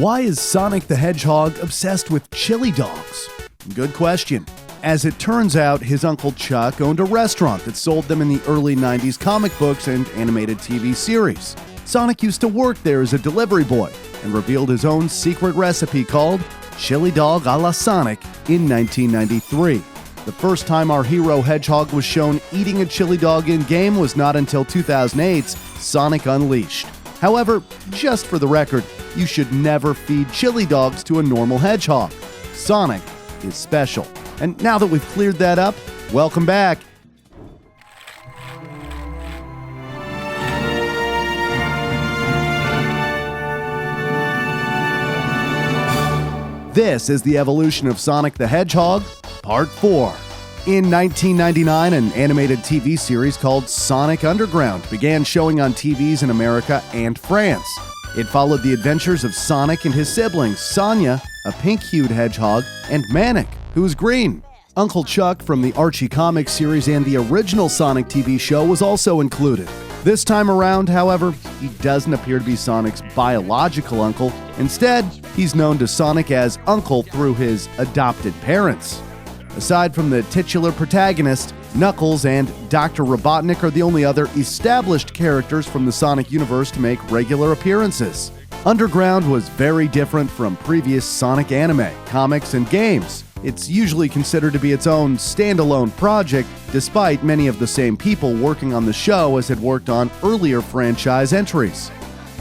Why is Sonic the Hedgehog obsessed with chili dogs? Good question. As it turns out, his Uncle Chuck owned a restaurant that sold them in the early 90s comic books and animated TV series. Sonic used to work there as a delivery boy and revealed his own secret recipe called Chili Dog a la Sonic in 1993. The first time our hero Hedgehog was shown eating a chili dog in-game was not until 2008's Sonic Unleashed. However, just for the record, you should never feed chili dogs to a normal hedgehog. Sonic is special. And now that we've cleared that up, welcome back. This is the evolution of Sonic the Hedgehog, Part 4. In 1999, an animated TV series called Sonic Underground began showing on TVs in America and France. It followed the adventures of Sonic and his siblings, Sonia, a pink-hued hedgehog, and Manic, who was green. Uncle Chuck from the Archie comic series and the original Sonic TV show was also included. This time around, however, he doesn't appear to be Sonic's biological uncle. Instead, he's known to Sonic as Uncle through his adopted parents. Aside from the titular protagonist, Knuckles and Dr. Robotnik are the only other established characters from the Sonic universe to make regular appearances. Underground was very different from previous Sonic anime, comics, and games. It's usually considered to be its own standalone project, despite many of the same people working on the show as had worked on earlier franchise entries.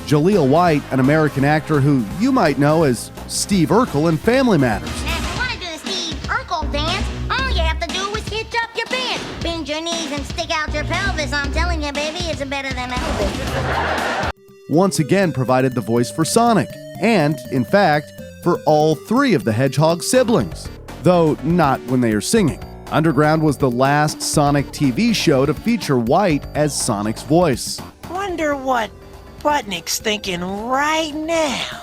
Jaleel White, an American actor who you might know as Steve Urkel in Family Matters. Now, if you want to do the Steve Urkel dance, all you have to do is hitch up your pants, bend your knees, and stick out your pelvis. I'm telling you, baby, it's better than Elvis. Once again provided the voice for Sonic, and, in fact, for all three of the Hedgehog siblings, though not when they are singing. Underground was the last Sonic TV show to feature White as Sonic's voice. Wonder what Butnick's thinking right now.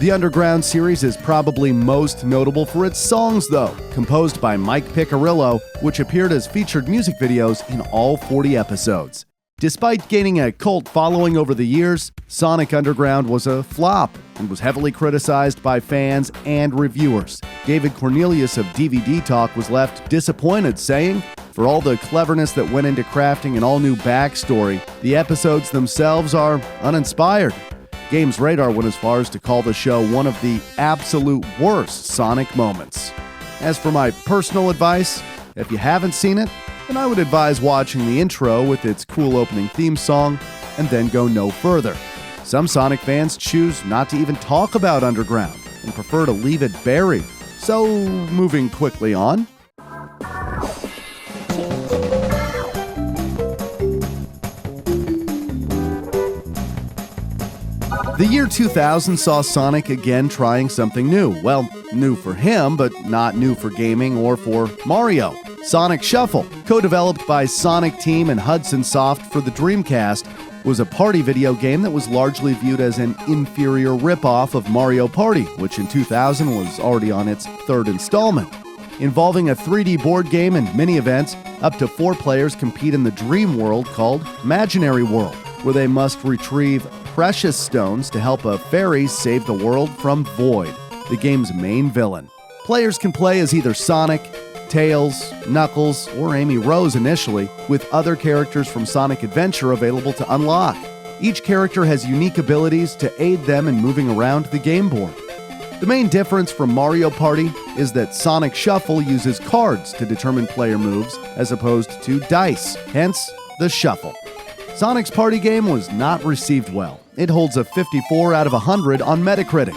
The Underground series is probably most notable for its songs, though, composed by Mike Piccirillo, which appeared as featured music videos in all 40 episodes. Despite gaining a cult following over the years, Sonic Underground was a flop and was heavily criticized by fans and reviewers. David Cornelius of DVD Talk was left disappointed, saying, "For all the cleverness that went into crafting an all-new backstory, the episodes themselves are uninspired." Games Radar went as far as to call the show one of the absolute worst Sonic moments. As for my personal advice, if you haven't seen it, then I would advise watching the intro with its cool opening theme song and then go no further. Some Sonic fans choose not to even talk about Underground and prefer to leave it buried. So, moving quickly on. The year 2000 saw Sonic again trying something new. Well, new for him, but not new for gaming or for Mario. Sonic Shuffle, co-developed by Sonic Team and Hudson Soft for the Dreamcast, was a party video game that was largely viewed as an inferior ripoff of Mario Party, which in 2000 was already on its third installment. Involving a 3D board game and mini-events, up to 4 players compete in the dream world called Imaginary World, where they must retrieve precious stones to help a fairy save the world from Void, the game's main villain. Players can play as either Sonic, Tails, Knuckles, or Amy Rose initially, with other characters from Sonic Adventure available to unlock. Each character has unique abilities to aid them in moving around the game board. The main difference from Mario Party is that Sonic Shuffle uses cards to determine player moves as opposed to dice, hence the shuffle. Sonic's party game was not received well. It holds a 54 out of 100 on Metacritic.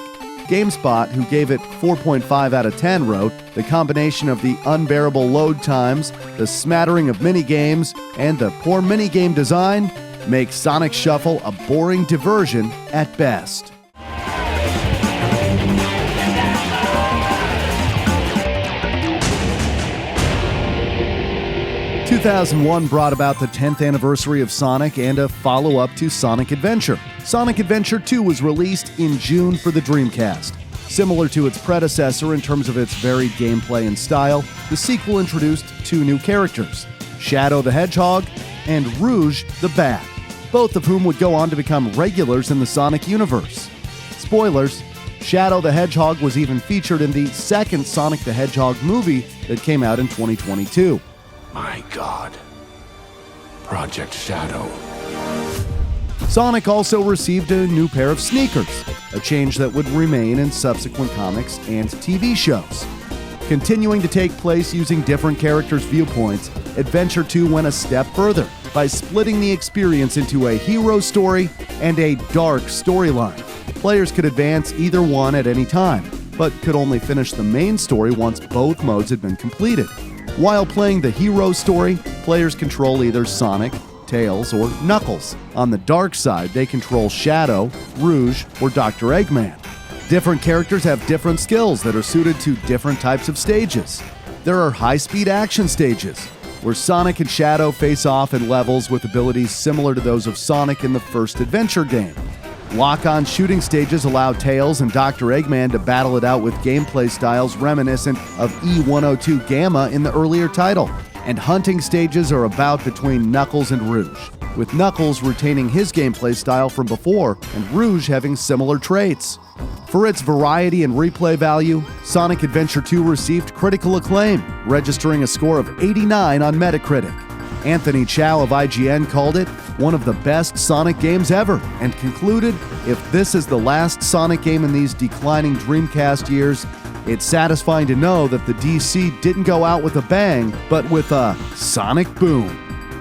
GameSpot, who gave it 4.5 out of 10, wrote, "The combination of the unbearable load times, the smattering of minigames, and the poor minigame design makes Sonic Shuffle a boring diversion at best." 2001 brought about the 10th anniversary of Sonic and a follow-up to Sonic Adventure. Sonic Adventure 2 was released in June for the Dreamcast. Similar to its predecessor in terms of its varied gameplay and style, the sequel introduced 2 new characters, Shadow the Hedgehog and Rouge the Bat, both of whom would go on to become regulars in the Sonic universe. Spoilers, Shadow the Hedgehog was even featured in the second Sonic the Hedgehog movie that came out in 2022. My God. Project Shadow. Sonic also received a new pair of sneakers, a change that would remain in subsequent comics and TV shows. Continuing to take place using different characters' viewpoints, Adventure 2 went a step further by splitting the experience into a hero story and a dark storyline. Players could advance either one at any time, but could only finish the main story once both modes had been completed. While playing the hero story, players control either Sonic, Tails, or Knuckles. On the dark side, they control Shadow, Rouge, or Dr. Eggman. Different characters have different skills that are suited to different types of stages. There are high-speed action stages, where Sonic and Shadow face off in levels with abilities similar to those of Sonic in the first adventure game. Lock-on shooting stages allow Tails and Dr. Eggman to battle it out with gameplay styles reminiscent of E102 Gamma in the earlier title. And hunting stages are a bout between Knuckles and Rouge, with Knuckles retaining his gameplay style from before and Rouge having similar traits. For its variety and replay value, Sonic Adventure 2 received critical acclaim, registering a score of 89 on Metacritic. Anthony Chow of IGN called it one of the best Sonic games ever and concluded, if this is the last Sonic game in these declining Dreamcast years, it's satisfying to know that the DC didn't go out with a bang, but with a sonic boom.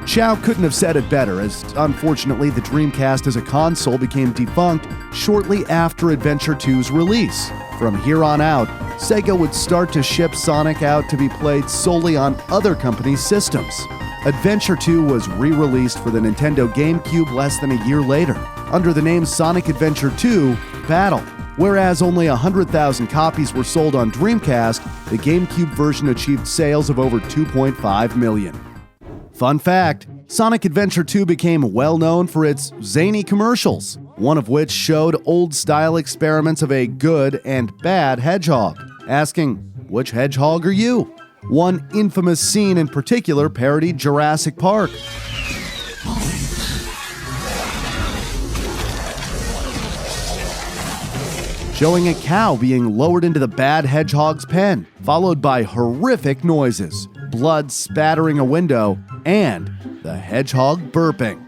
Chow couldn't have said it better, as unfortunately the Dreamcast as a console became defunct shortly after Adventure 2's release. From here on out, Sega would start to ship Sonic out to be played solely on other companies' systems. Adventure 2 was re-released for the Nintendo GameCube less than a year later, under the name Sonic Adventure 2 Battle. Whereas only 100,000 copies were sold on Dreamcast, the GameCube version achieved sales of over 2.5 million. Fun fact, Sonic Adventure 2 became well known for its zany commercials, one of which showed old-style experiments of a good and bad hedgehog, asking, "Which hedgehog are you?" One infamous scene in particular parodied Jurassic Park. Showing a cow being lowered into the bad hedgehog's pen, followed by horrific noises, blood spattering a window, and the hedgehog burping.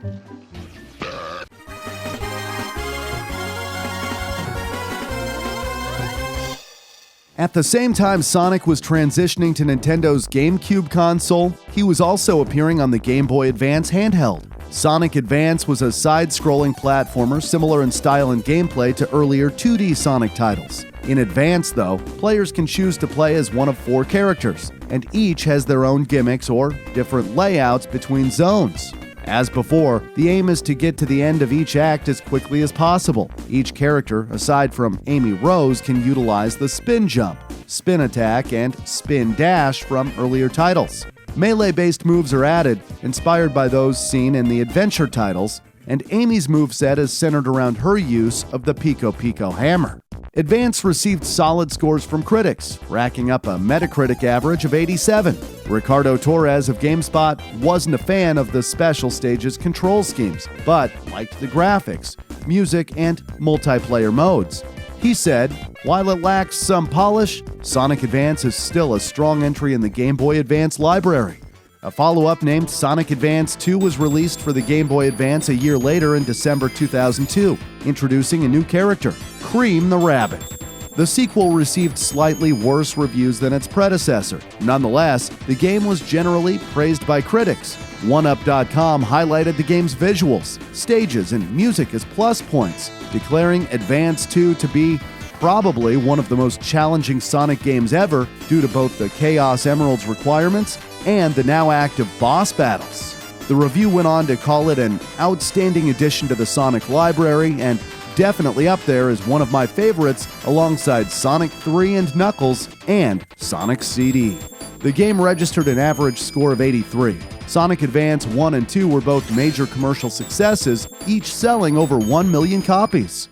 At the same time Sonic was transitioning to Nintendo's GameCube console, he was also appearing on the Game Boy Advance handheld. Sonic Advance was a side-scrolling platformer similar in style and gameplay to earlier 2D Sonic titles. In Advance, though, players can choose to play as one of 4 characters, and each has their own gimmicks or different layouts between zones. As before, the aim is to get to the end of each act as quickly as possible. Each character, aside from Amy Rose, can utilize the spin jump, spin attack, and spin dash from earlier titles. Melee-based moves are added, inspired by those seen in the adventure titles, and Amy's moveset is centered around her use of the Pico Pico hammer. Advance received solid scores from critics, racking up a Metacritic average of 87. Ricardo Torres of GameSpot wasn't a fan of the special stage's control schemes, but liked the graphics, music, and multiplayer modes. He said, "While it lacks some polish, Sonic Advance is still a strong entry in the Game Boy Advance library." A follow-up named Sonic Advance 2 was released for the Game Boy Advance a year later in December 2002, introducing a new character, Cream the Rabbit. The sequel received slightly worse reviews than its predecessor. Nonetheless, the game was generally praised by critics. OneUp.com highlighted the game's visuals, stages, and music as plus points, declaring Advance 2 to be probably one of the most challenging Sonic games ever due to both the Chaos Emerald's requirements and the now active boss battles. The review went on to call it an outstanding addition to the Sonic library and definitely up there as one of my favorites alongside Sonic 3 and Knuckles and Sonic CD. The game registered an average score of 83. Sonic Advance 1 and 2 were both major commercial successes, each selling over 1 million copies.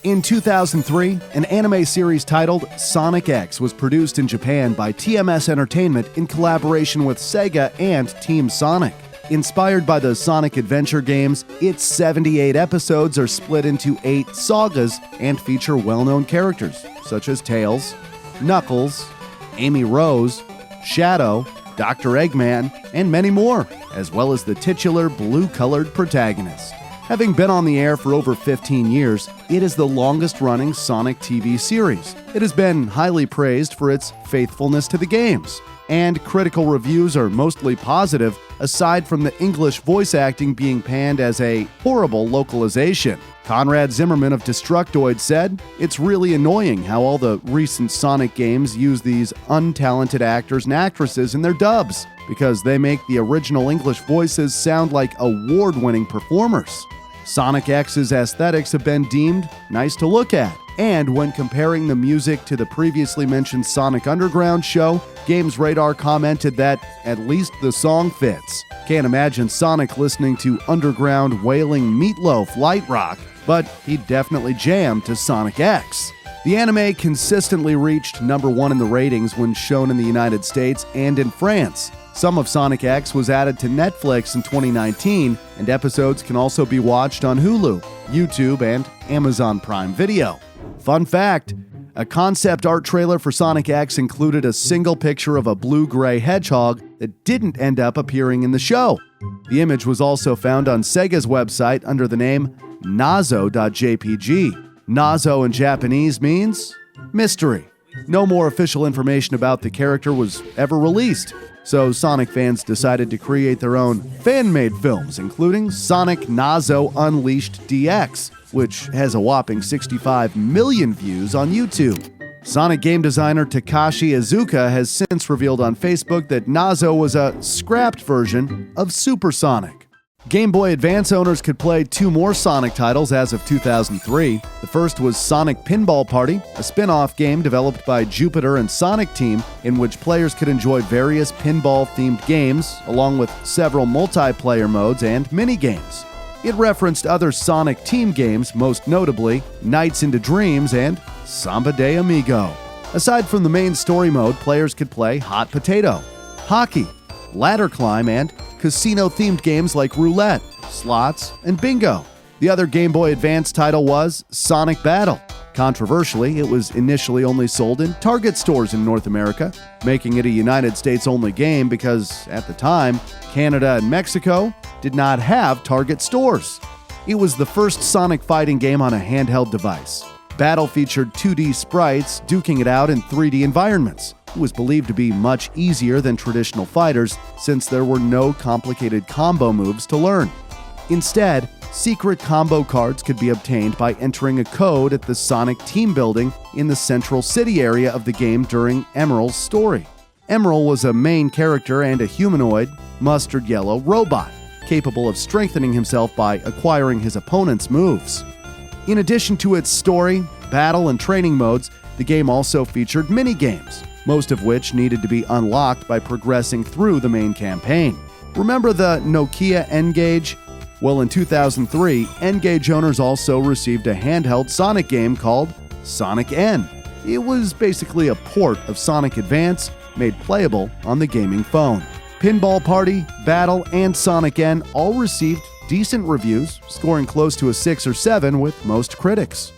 In 2003, an anime series titled Sonic-X was produced in Japan by TMS Entertainment in collaboration with Sega and Team Sonic. Inspired by the Sonic Adventure games, its 78 episodes are split into 8 sagas and feature well-known characters such as Tails, Knuckles, Amy Rose, Shadow, Dr. Eggman, and many more, as well as the titular blue-colored protagonist. Having been on the air for over 15 years, it is the longest-running Sonic TV series. It has been highly praised for its faithfulness to the games, and critical reviews are mostly positive, aside from the English voice acting being panned as a horrible localization. Conrad Zimmerman of Destructoid said, "It's really annoying how all the recent Sonic games use these untalented actors and actresses in their dubs, because they make the original English voices sound like award-winning performers." Sonic-X's aesthetics have been deemed nice to look at, and when comparing the music to the previously mentioned Sonic Underground show, Games Radar commented that at least the song fits. Can't imagine Sonic listening to underground wailing Meatloaf light rock, but he definitely jammed to Sonic-X. The anime consistently reached #1 in the ratings when shown in the United States and in France. Some of Sonic-X was added to Netflix in 2019, and episodes can also be watched on Hulu, YouTube, and Amazon Prime Video. Fun fact, a concept art trailer for Sonic-X included a single picture of a blue-gray hedgehog that didn't end up appearing in the show. The image was also found on Sega's website under the name nazo.jpg. Nazo in Japanese means mystery. No more official information about the character was ever released, so Sonic fans decided to create their own fan-made films, including Sonic Nazo Unleashed DX, which has a whopping 65 million views on YouTube. Sonic game designer Takashi Iizuka has since revealed on Facebook that Nazo was a scrapped version of Super Sonic. Game Boy Advance owners could play 2 more Sonic titles as of 2003. The first was Sonic Pinball Party, a spin-off game developed by Jupiter and Sonic Team, in which players could enjoy various pinball-themed games, along with several multiplayer modes and mini-games. It referenced other Sonic Team games, most notably Nights into Dreams and Samba de Amigo. Aside from the main story mode, players could play Hot Potato, Hockey, Ladder Climb, and casino-themed games like Roulette, Slots, and Bingo. The other Game Boy Advance title was Sonic Battle. Controversially, it was initially only sold in Target stores in North America, making it a United States-only game because, at the time, Canada and Mexico did not have Target stores. It was the first Sonic fighting game on a handheld device. Battle featured 2D sprites duking it out in 3D environments. It was believed to be much easier than traditional fighters since there were no complicated combo moves to learn. Instead, secret combo cards could be obtained by entering a code at the Sonic team building in the central city area of the game during Emerald's story. Emerald was a main character and a humanoid, mustard yellow robot, capable of strengthening himself by acquiring his opponent's moves. In addition to its story, battle, and training modes, the game also featured mini-games, most of which needed to be unlocked by progressing through the main campaign. Remember the Nokia N-Gage? Well, in 2003, N-Gage owners also received a handheld Sonic game called Sonic N. It was basically a port of Sonic Advance made playable on the gaming phone. Pinball Party, Battle, and Sonic N all received decent reviews, scoring close to a 6 or 7 with most critics.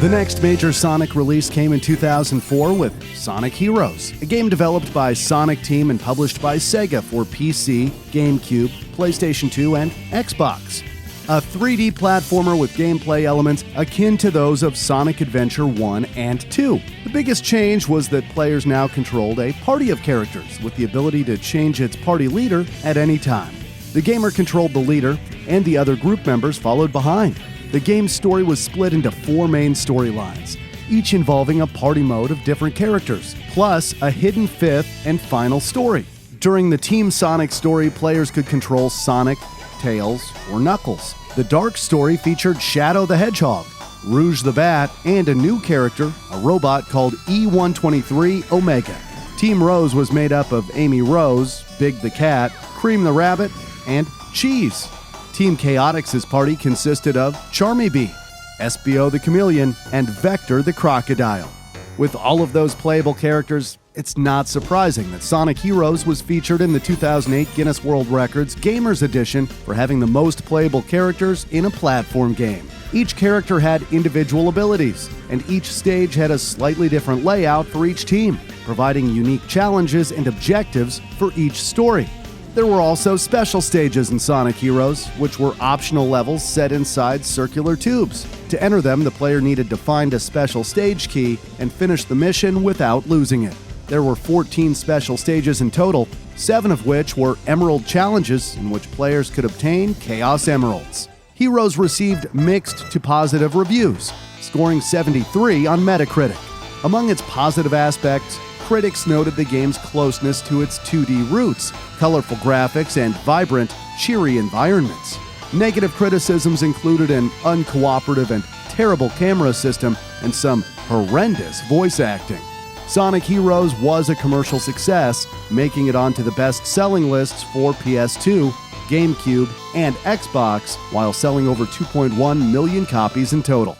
The next major Sonic release came in 2004 with Sonic Heroes, a game developed by Sonic Team and published by Sega for PC, GameCube, PlayStation 2, and Xbox. A 3D platformer with gameplay elements akin to those of Sonic Adventure 1 and 2. The biggest change was that players now controlled a party of characters with the ability to change its party leader at any time. The gamer controlled the leader, and the other group members followed behind. The game's story was split into 4 main storylines, each involving a party mode of different characters, plus a hidden 5th and final story. During the Team Sonic story, players could control Sonic, Tails, or Knuckles. The Dark story featured Shadow the Hedgehog, Rouge the Bat, and a new character, a robot called E123 Omega. Team Rose was made up of Amy Rose, Big the Cat, Cream the Rabbit, and Cheese. Team Chaotix's party consisted of Charmy Bee, SBO the Chameleon, and Vector the Crocodile. With all of those playable characters, it's not surprising that Sonic Heroes was featured in the 2008 Guinness World Records Gamers Edition for having the most playable characters in a platform game. Each character had individual abilities, and each stage had a slightly different layout for each team, providing unique challenges and objectives for each story. There were also special stages in Sonic Heroes, which were optional levels set inside circular tubes. To enter them, the player needed to find a special stage key and finish the mission without losing it. There were 14 special stages in total, 7 of which were Emerald Challenges, in which players could obtain Chaos Emeralds. Heroes received mixed to positive reviews, scoring 73 on Metacritic. Among its positive aspects, critics noted the game's closeness to its 2D roots, colorful graphics, and vibrant, cheery environments. Negative criticisms included an uncooperative and terrible camera system and some horrendous voice acting. Sonic Heroes was a commercial success, making it onto the best-selling lists for PS2, GameCube, and Xbox, while selling over 2.1 million copies in total.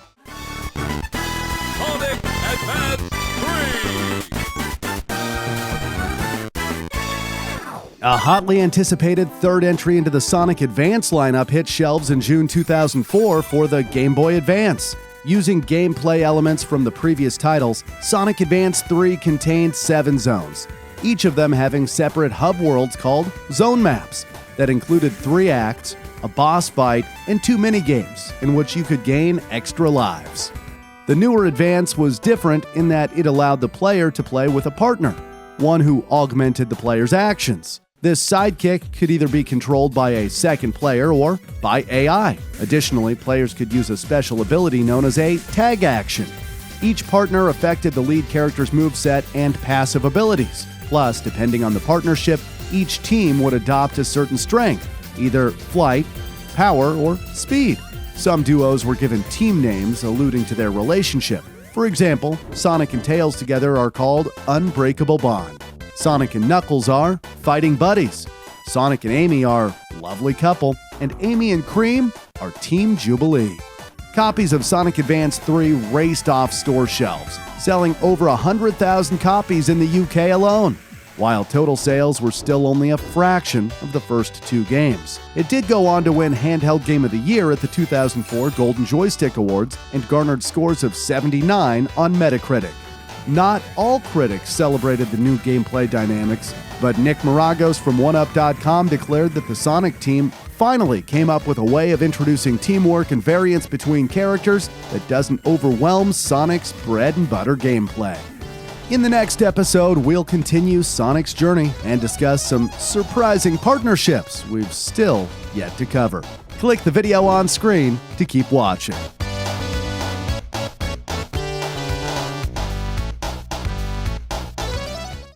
Sonic Advance 3! A hotly anticipated third entry into the Sonic Advance lineup hit shelves in June 2004 for the Game Boy Advance. Using gameplay elements from the previous titles, Sonic Advance 3 contained 7 zones, each of them having separate hub worlds called Zone Maps that included 3 acts, a boss fight, and 2 minigames in which you could gain extra lives. The newer Advance was different in that it allowed the player to play with a partner, one who augmented the player's actions. This sidekick could either be controlled by a second player or by AI. Additionally, players could use a special ability known as a tag action. Each partner affected the lead character's moveset and passive abilities. Plus, depending on the partnership, each team would adopt a certain strength, either flight, power, or speed. Some duos were given team names alluding to their relationship. For example, Sonic and Tails together are called Unbreakable Bond. Sonic and Knuckles are fighting buddies. Sonic and Amy are lovely couple, and Amy and Cream are Team Jubilee. Copies of Sonic Advance 3 raced off store shelves, selling over 100,000 copies in the UK alone, while total sales were still only a fraction of the first 2 games. It did go on to win Handheld Game of the Year at the 2004 Golden Joystick Awards and garnered scores of 79 on Metacritic. Not all critics celebrated the new gameplay dynamics, but Nick Maragos from OneUp.com declared that the Sonic team finally came up with a way of introducing teamwork and variance between characters that doesn't overwhelm Sonic's bread-and-butter gameplay. In the next episode, we'll continue Sonic's journey and discuss some surprising partnerships we've still yet to cover. Click the video on screen to keep watching.